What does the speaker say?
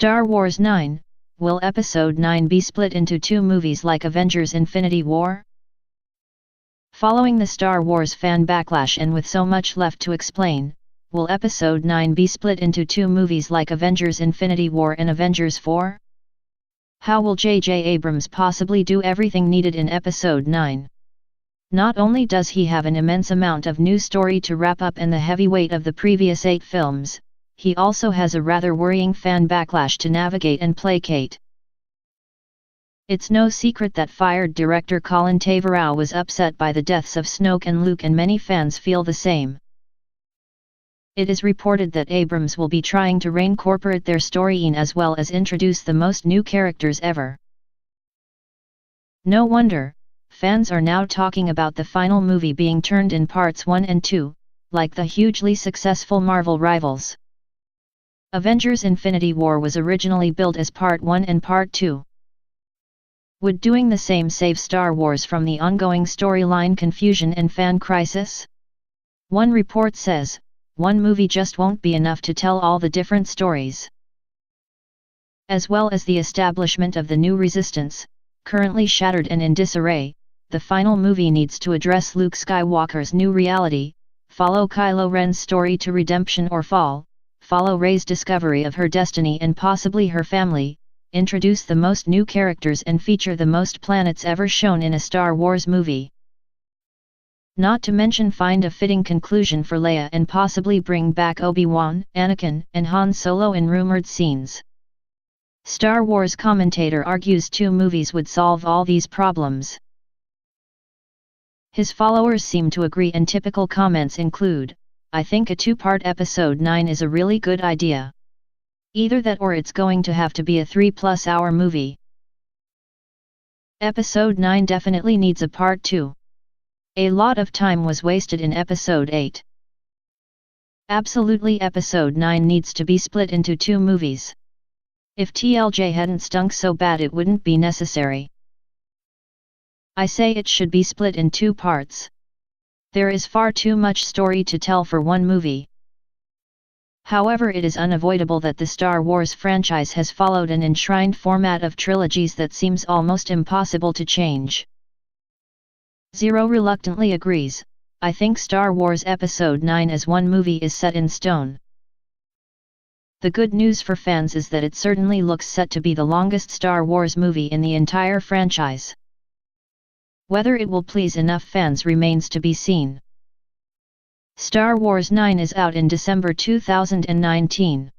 Star Wars 9, will Episode 9 be split into two movies like Avengers Infinity War? Following the Star Wars fan backlash and with so much left to explain, will Episode 9 be split into two movies like Avengers Infinity War and Avengers 4? How will JJ Abrams possibly do everything needed in Episode 9? Not only does he have an immense amount of new story to wrap up and the heavy weight of the previous 8 films, he also has a rather worrying fan backlash to navigate and placate. It's no secret that fired director Colin Tevorrow was upset by the deaths of Snoke and Luke, and many fans feel the same. It is reported that Abrams will be trying to reincorporate their storyine as well as introduce the most new characters ever. No wonder, fans are now talking about the final movie being turned in parts 1 and 2, like the hugely successful Marvel rivals. Avengers Infinity War was originally billed as Part 1 and Part 2.Would doing the same save Star Wars from the ongoing storyline confusion and fan crisis? One report says, one movie just won't be enough to tell all the different stories. As well as the establishment of the new resistance, currently shattered and in disarray, the final movie needs to address Luke Skywalker's new reality, follow Kylo Ren's story to redemption or fall, follow Rey's discovery of her destiny and possibly her family, introduce the most new characters and feature the most planets ever shown in a Star Wars movie. Not to mention find a fitting conclusion for Leia and possibly bring back Obi-Wan, Anakin, and Han Solo in rumored scenes. Star Wars commentator argues 2 movies would solve all these problems. His followers seem to agree, and typical comments include, "I think a 2-part Episode 9 is a really good idea. Either that or it's going to have to be a 3+ hour movie. Episode 9 definitely needs a Part 2. A lot of time was wasted in Episode 8. Absolutely, Episode 9 needs to be split into 2 movies. If TLJ hadn't stunk so bad it wouldn't be necessary. I say it should be split in 2 parts. There is far too much story to tell for one movie. However, it is unavoidable that the Star Wars franchise has followed an enshrined format of trilogies that seems almost impossible to change." Zero reluctantly agrees, "I think Star Wars Episode 9 as one movie is set in stone. The good news for fans is that it certainly looks set to be the longest Star Wars movie in the entire franchise. Whether it will please enough fans remains to be seen." Star Wars 9 is out in December 2019.